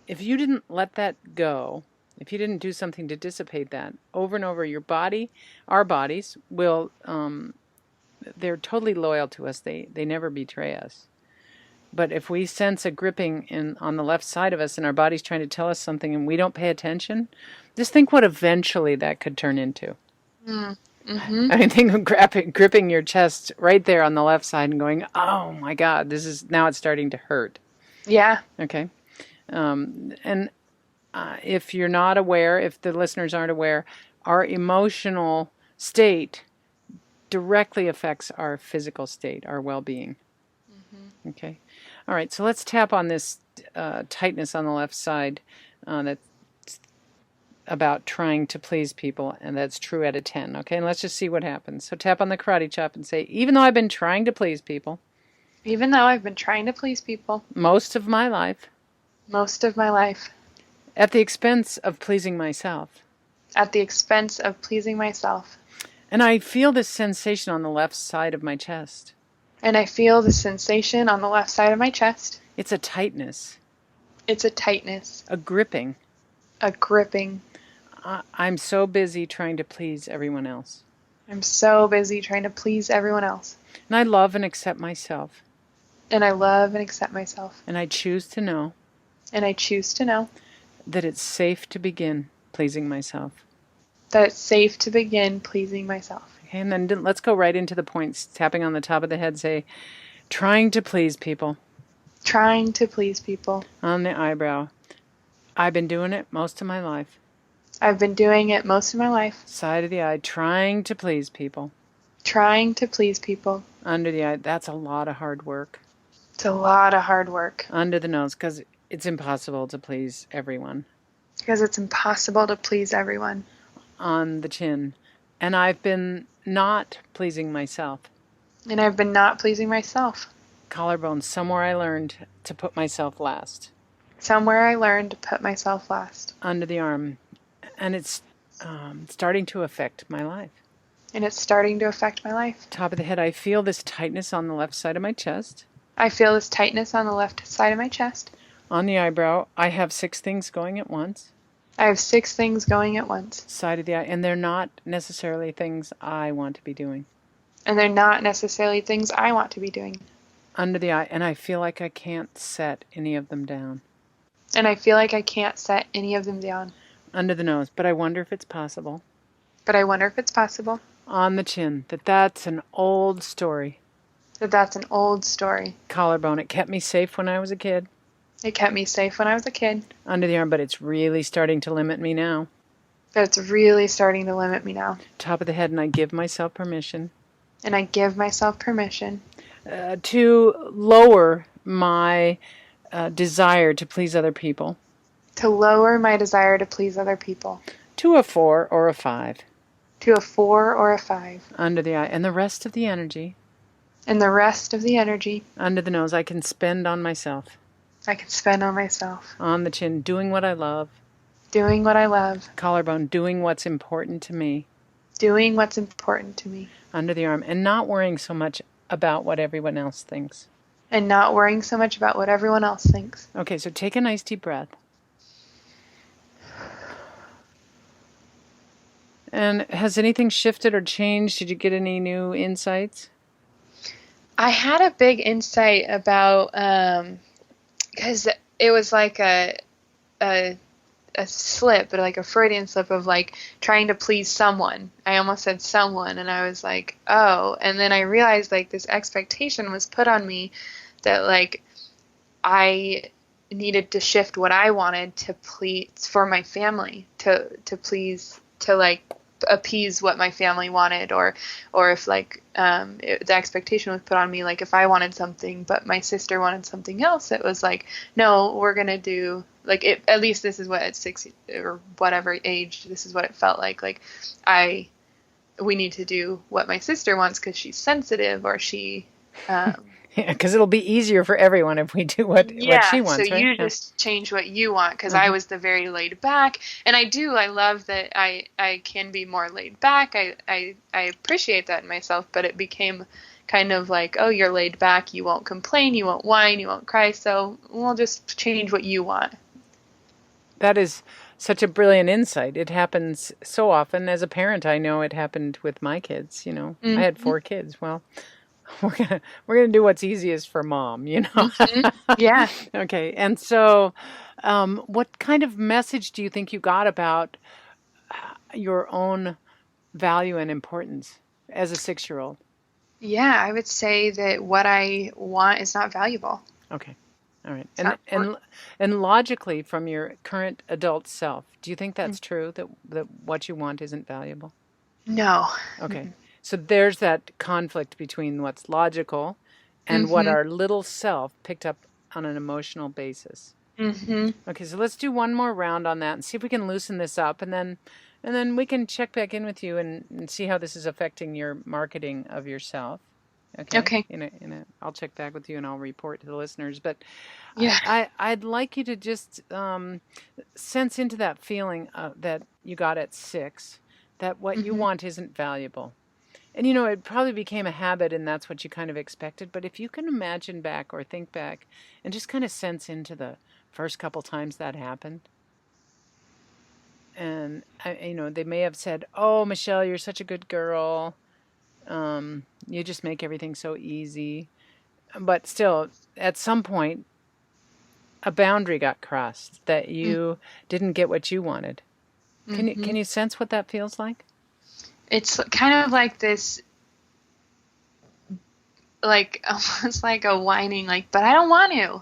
if you didn't let that go, if you didn't do something to dissipate that over and over, our bodies will, they're totally loyal to us. They never betray us. But if we sense a gripping on the left side of us and our body's trying to tell us something and we don't pay attention, just think what eventually that could turn into. I think of gripping your chest right there on the left side and going, oh my God, now it's starting to hurt. Yeah. Okay. And if you're not aware, if the listeners aren't aware, our emotional state directly affects our physical state, our well-being. Okay. All right. So let's tap on this tightness on the left side that's about trying to please people, and that's true at a 10. Okay. And let's just see what happens. So tap on the karate chop and say, even though I've been trying to please people. Even though I've been trying to please people. Most of my life. Most of my life. At the expense of pleasing myself. At the expense of pleasing myself. And I feel this sensation on the left side of my chest. And I feel the sensation on the left side of my chest. It's a tightness. It's a tightness, A gripping. a gripping. I'm so busy trying to please everyone else. I'm so busy trying to please everyone else. And I love and accept myself. And I love and accept myself. And I choose to know And I choose to know that it's safe to begin pleasing myself. that it's safe to begin pleasing myself. Okay, and then let's go right into the points. Tapping on the top of the head, say, trying to please people. Trying to please people. On the eyebrow. I've been doing it most of my life. I've been doing it most of my life. Side of the eye, trying to please people. Trying to please people. Under the eye, that's a lot of hard work. It's a lot of hard work. Under the nose, because it's impossible to please everyone. Because it's impossible to please everyone. On the chin. And I've been not pleasing myself. And I've been not pleasing myself. Collarbone, somewhere I learned to put myself last. Somewhere I learned to put myself last. Under the arm. And it's starting to affect my life. And it's starting to affect my life. Top of the head, I feel this tightness on the left side of my chest. I feel this tightness on the left side of my chest. On the eyebrow, I have 6 things going at once. I have 6 things going at once. Side of the eye, and they're not necessarily things I want to be doing. And they're not necessarily things I want to be doing. Under the eye, and I feel like I can't set any of them down. And I feel like I can't set any of them down. Under the nose, but I wonder if it's possible. But I wonder if it's possible. On the chin, that's an old story. That's an old story. Collarbone, it kept me safe when I was a kid. It kept me safe when I was a kid. Under the arm, but it's really starting to limit me now. But it's really starting to limit me now. Top of the head, and I give myself permission. And I give myself permission. To lower my desire to please other people. To lower my desire to please other people. To a 4 or a 5. To a 4 or a 5. Under the eye. And the rest of the energy. And the rest of the energy. Under the nose, I can spend on myself. I can spend on myself. On the chin, doing what I love. Doing what I love. Collarbone, doing what's important to me. Doing what's important to me. Under the arm. And not worrying so much about what everyone else thinks. And not worrying so much about what everyone else thinks. Okay, so take a nice deep breath. And has anything shifted or changed? Did you get any new insights? I had a big insight about, because it was like a slip, but like a Freudian slip of like trying to please someone. I almost said someone, and I was like, oh. And then I realized like this expectation was put on me that like I needed to shift what I wanted to please for my family, to please, to like appease what my family wanted, or if like the expectation was put on me, like if I wanted something but my sister wanted something else, it was like, no, we're gonna do like it, at least this is what at 6 or whatever age, this is what it felt like we need to do what my sister wants because she's sensitive, or she Yeah, because it'll be easier for everyone if we do what she wants, so right? you just change what you want, because I was the very laid back, and I love that I can be more laid back. I appreciate that in myself, but it became kind of like, oh, you're laid back, you won't complain, you won't whine, you won't cry, so we'll just change what you want. That is such a brilliant insight. It happens so often. As a parent, I know it happened with my kids, you know. I had 4 kids. Well, we're gonna do what's easiest for mom, you know. Yeah. Okay. And so, what kind of message do you think you got about your own value and importance as a 6-year-old? Yeah, I would say that what I want is not valuable. Okay. All right. It's And logically, from your current adult self, do you think that's true, that what you want isn't valuable? No. Okay. So there's that conflict between what's logical and what our little self picked up on an emotional basis. Okay, so let's do one more round on that and see if we can loosen this up, and then we can check back in with you and see how this is affecting your marketing of yourself. Okay. I'll check back with you and I'll report to the listeners. But Yeah. I'd like you to just sense into that feeling that you got at 6, that what you want isn't valuable. And, you know, it probably became a habit and that's what you kind of expected. But if you can imagine back or think back and just kind of sense into the first couple times that happened. And, they may have said, "Oh, Michelle, you're such a good girl. You just make everything so easy." But still, at some point, a boundary got crossed that you didn't get what you wanted. Can you sense what that feels like? It's kind of like this, like almost like a whining, like, but I don't want to.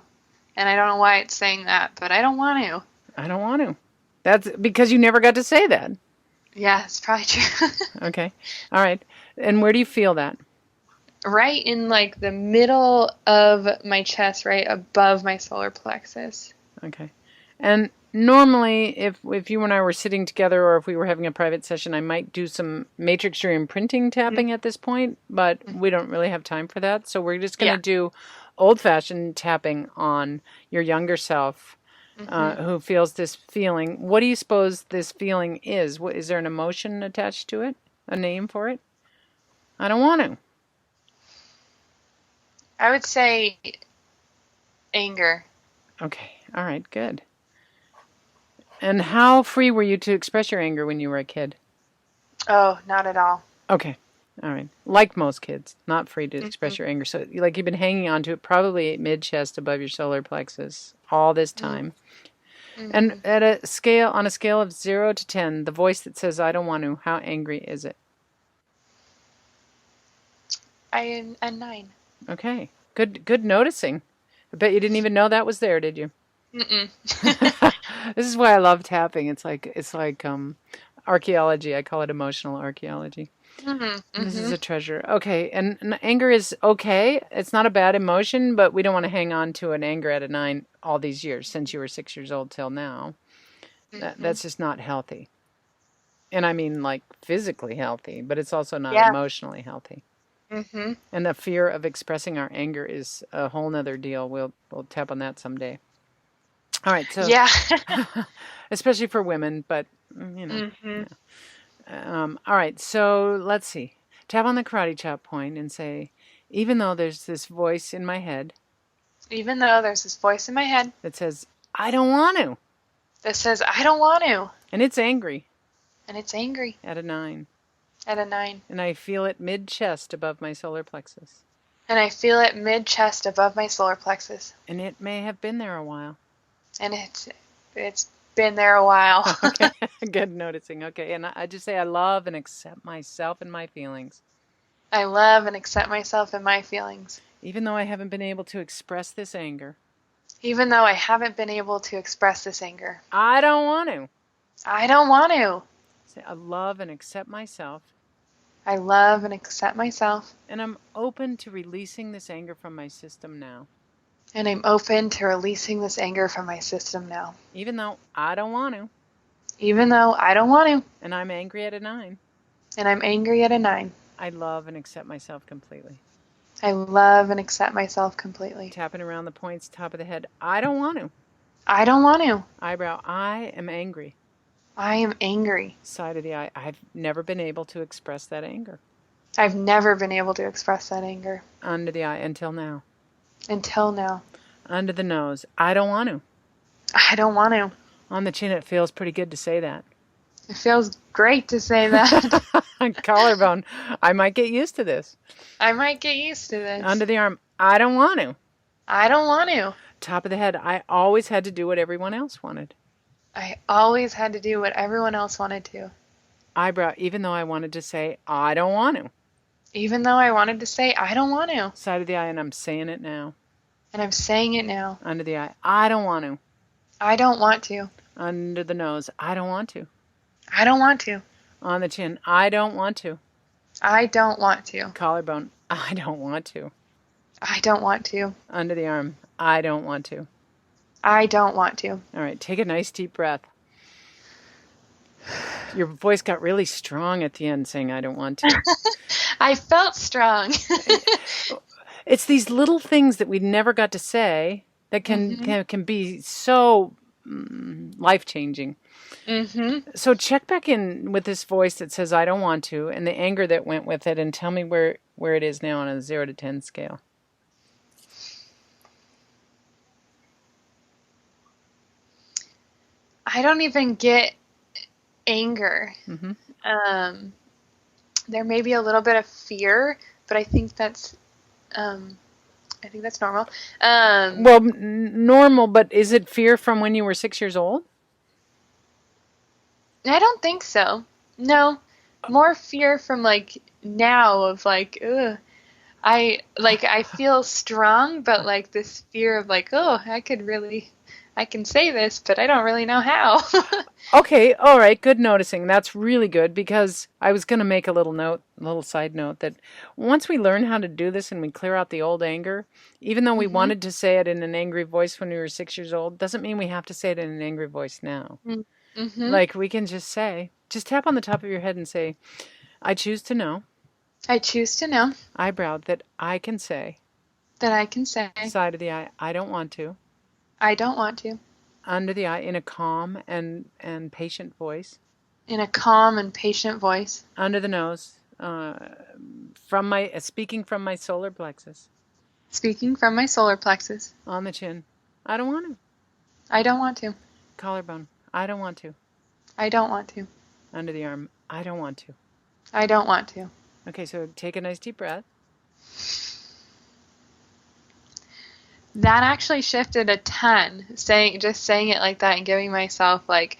And I don't know why it's saying that, but I don't want to. I don't want to. That's because you never got to say that. Yeah, it's probably true. Okay. All right. And where do you feel that? Right in like the middle of my chest, right above my solar plexus. Okay. And normally, if you and I were sitting together or if we were having a private session, I might do some matrix reimprinting tapping at this point, but we don't really have time for that. So we're just going to do old-fashioned tapping on your younger self who feels this feeling. What do you suppose this feeling is? Is there an emotion attached to it? A name for it? I don't want to. I would say anger. Okay. All right. Good. And how free were you to express your anger when you were a kid? Oh, not at all. Okay. All right. Like most kids, not free to express your anger. So like you've been hanging on to it probably mid-chest above your solar plexus all this time. And on a scale of 0 to 10, the voice that says, "I don't want to," how angry is it? I am a 9. Okay. Good noticing. I bet you didn't even know that was there, did you? This is why I love tapping. It's like archaeology. I call it emotional archaeology. This is a treasure. Okay, and anger is okay. It's not a bad emotion, but we don't want to hang on to an anger at a 9 all these years, since you were 6 years old till now. That's just not healthy. And I mean like physically healthy, but it's also not emotionally healthy. And the fear of expressing our anger is a whole nother deal. We'll tap on that someday. All right, so especially for women, but all right, so let's see. Tap on the karate chop point and say, even though there's this voice in my head. Even though there's this voice in my head. That says, I don't want to. That says, I don't want to. And it's angry. And it's angry. At a 9. At a 9. And I feel it mid-chest above my solar plexus. And I feel it mid-chest above my solar plexus. And it may have been there a while. And it's been there a while. Okay. Good noticing. Okay, and I just say I love and accept myself and my feelings. I love and accept myself and my feelings. Even though I haven't been able to express this anger. Even though I haven't been able to express this anger. I don't want to. I don't want to. Say I love and accept myself. I love and accept myself. And I'm open to releasing this anger from my system now. And I'm open to releasing this anger from my system now. Even though I don't want to. Even though I don't want to. And I'm angry at a 9. And I'm angry at a 9. I love and accept myself completely. I love and accept myself completely. Tapping around the points, top of the head. I don't want to. I don't want to. Eyebrow. I am angry. I am angry. Side of the eye. I've never been able to express that anger. I've never been able to express that anger. Under the eye until now. Until now. Under the nose. I don't want to. I don't want to. On the chin, it feels pretty good to say that. It feels great to say that. Collarbone. I might get used to this. I might get used to this. Under the arm. I don't want to. I don't want to. Top of the head. I always had to do what everyone else wanted. I always had to do what everyone else wanted to. Eyebrow. Even though I wanted to say, I don't want to. Even though I wanted to say, I don't want to. Side of the eye, and I'm saying it now. And I'm saying it now. Under the eye. I don't want to. I don't want to. Under the nose. I don't want to. I don't want to. On the chin. I don't want to. I don't want to. Collarbone. I don't want to. I don't want to. Under the arm. I don't want to. I don't want to. All right. Take a nice deep breath. Your voice got really strong at the end saying, I don't want to. I felt strong. It's these little things that we never got to say that can be so life-changing. So check back in with this voice that says, I don't want to, and the anger that went with it, and tell me where it is now on a 0 to 10 scale. I don't even get anger. Mm-hmm. There may be a little bit of fear, but I think that's normal. Well, normal, but is it fear from when you were 6 years old? I don't think so. No, more fear from like now of like, ugh. I feel strong, but like this fear of like, oh, I can say this, but I don't really know how. Okay, all right, good noticing. That's really good because I was going to make a little side note that once we learn how to do this and we clear out the old anger, even though we wanted to say it in an angry voice when we were 6 years old, doesn't mean we have to say it in an angry voice now. Mm-hmm. Like we can just tap on the top of your head and say, I choose to know. I choose to know. Eyebrow that I can say. That I can say. Side of the eye, I don't want to. I don't want to. Under the eye, in a calm and patient voice. In a calm and patient voice. Under the nose, speaking from my solar plexus. Speaking from my solar plexus. On the chin, I don't want to. I don't want to. Collarbone, I don't want to. I don't want to. Under the arm, I don't want to. I don't want to. Okay, so take a nice deep breath. That actually shifted a ton, saying it like that and giving myself like,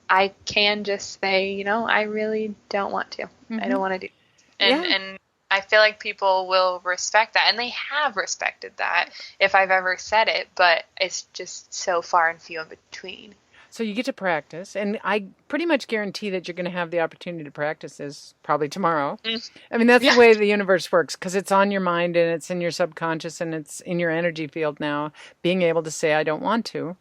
I can just say, I really don't want to. I don't want to do it. And I feel like people will respect that, and they have respected that if I've ever said it, but it's just so far and few in between. So you get to practice, and I pretty much guarantee that you're going to have the opportunity to practice this probably tomorrow. I mean, that's the way the universe works, because it's on your mind, and it's in your subconscious, and it's in your energy field now, being able to say, I don't want to.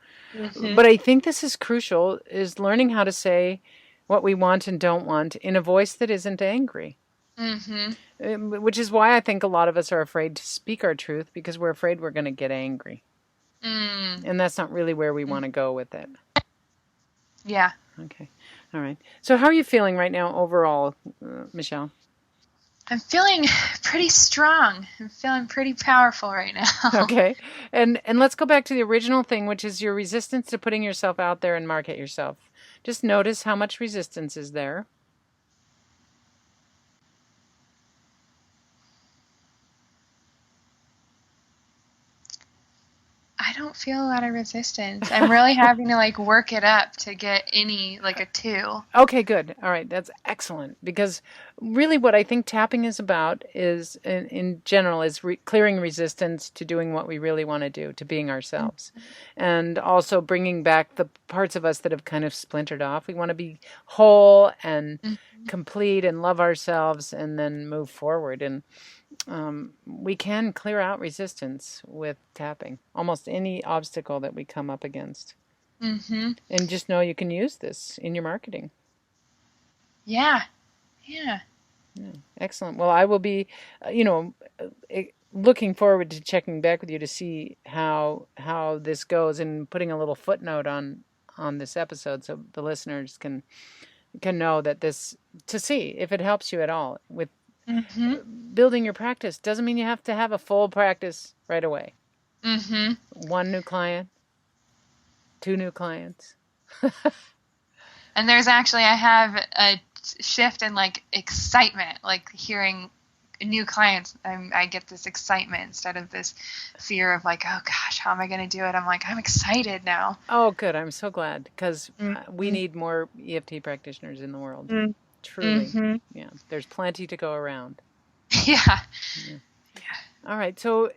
But I think this is crucial, is learning how to say what we want and don't want in a voice that isn't angry. Which is why I think a lot of us are afraid to speak our truth, because we're afraid we're going to get angry. And that's not really where we want to go with it. Yeah. Okay. All right. So how are you feeling right now overall, Michelle? I'm feeling pretty strong. I'm feeling pretty powerful right now. Okay. And let's go back to the original thing, which is your resistance to putting yourself out there and market yourself. Just notice how much resistance is there. I don't feel a lot of resistance. I'm really having to like work it up to get any like a 2. Okay, good. All right, that's excellent, because really what I think tapping is about is in general is clearing resistance to doing what we really want to do, to being ourselves. And also bringing back the parts of us that have kind of splintered off. We want to be whole and complete and love ourselves and then move forward. And we can clear out resistance with tapping, almost any obstacle that we come up against. And just know you can use this in your marketing. Yeah. Excellent. Well, I will be, looking forward to checking back with you to see how this goes, and putting a little footnote on this episode so the listeners can know that to see if it helps you at all with building your practice. Doesn't mean you have to have a full practice right away. 1 new client, 2 new clients. And there's actually, I have a shift in like excitement, like hearing new clients. I get this excitement instead of this fear of like, oh gosh, how am I going to do it? I'm like, I'm excited now. Oh, good. I'm so glad, because we need more EFT practitioners in the world. Truly. Yeah. There's plenty to go around. Yeah. All right. So,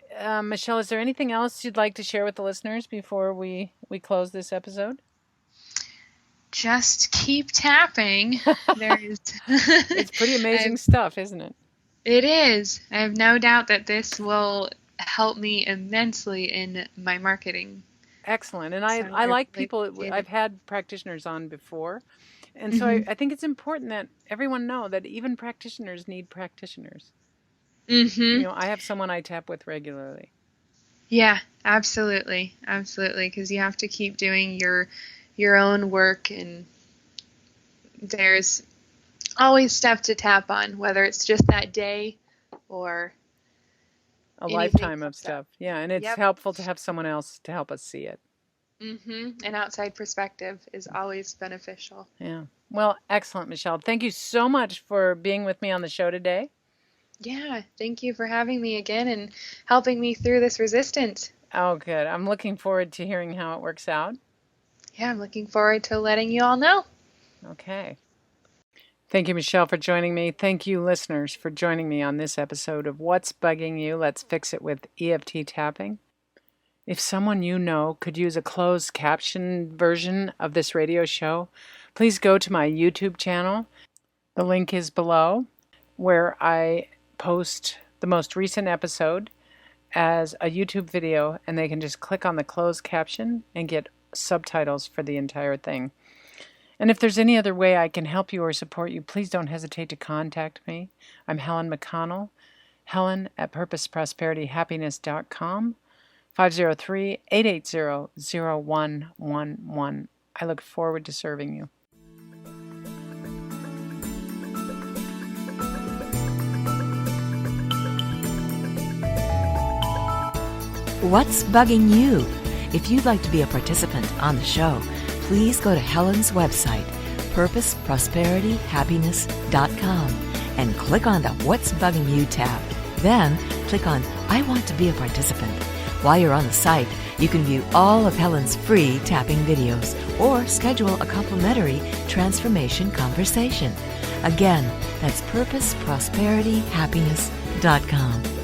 Michelle, is there anything else you'd like to share with the listeners before we close this episode? Just keep tapping. It's pretty amazing stuff, isn't it? It is. I have no doubt that this will help me immensely in my marketing. Excellent. And I like people, I've had practitioners on before. And so I think it's important that everyone know that even practitioners need practitioners. I have someone I tap with regularly. Yeah, absolutely. Absolutely. Because you have to keep doing your own work, and there's always stuff to tap on, whether it's just that day or a lifetime of stuff. Yeah, and it's helpful to have someone else to help us see it. An outside perspective is always beneficial. Yeah. Well, excellent, Michelle. Thank you so much for being with me on the show today. Yeah, thank you for having me again and helping me through this resistance. Oh, good. I'm looking forward to hearing how it works out. Yeah, I'm looking forward to letting you all know. Okay. Thank you, Michelle, for joining me. Thank you, listeners, for joining me on this episode of What's Bugging You? Let's Fix It with EFT Tapping. If someone you know could use a closed caption version of this radio show, please go to my YouTube channel. The link is below, where I post the most recent episode as a YouTube video, and they can just click on the closed caption and get subtitles for the entire thing. And if there's any other way I can help you or support you, please don't hesitate to contact me. I'm Helen McConnell, Helen at purposeprosperityhappiness.com, 503-880-0111. I look forward to serving you. What's bugging you? If you'd like to be a participant on the show, please go to Helen's website, purposeprosperityhappiness.com, and click on the What's Bugging You tab. Then click on I Want to Be a Participant. While you're on the site, you can view all of Helen's free tapping videos or schedule a complimentary transformation conversation. Again, that's purposeprosperityhappiness.com.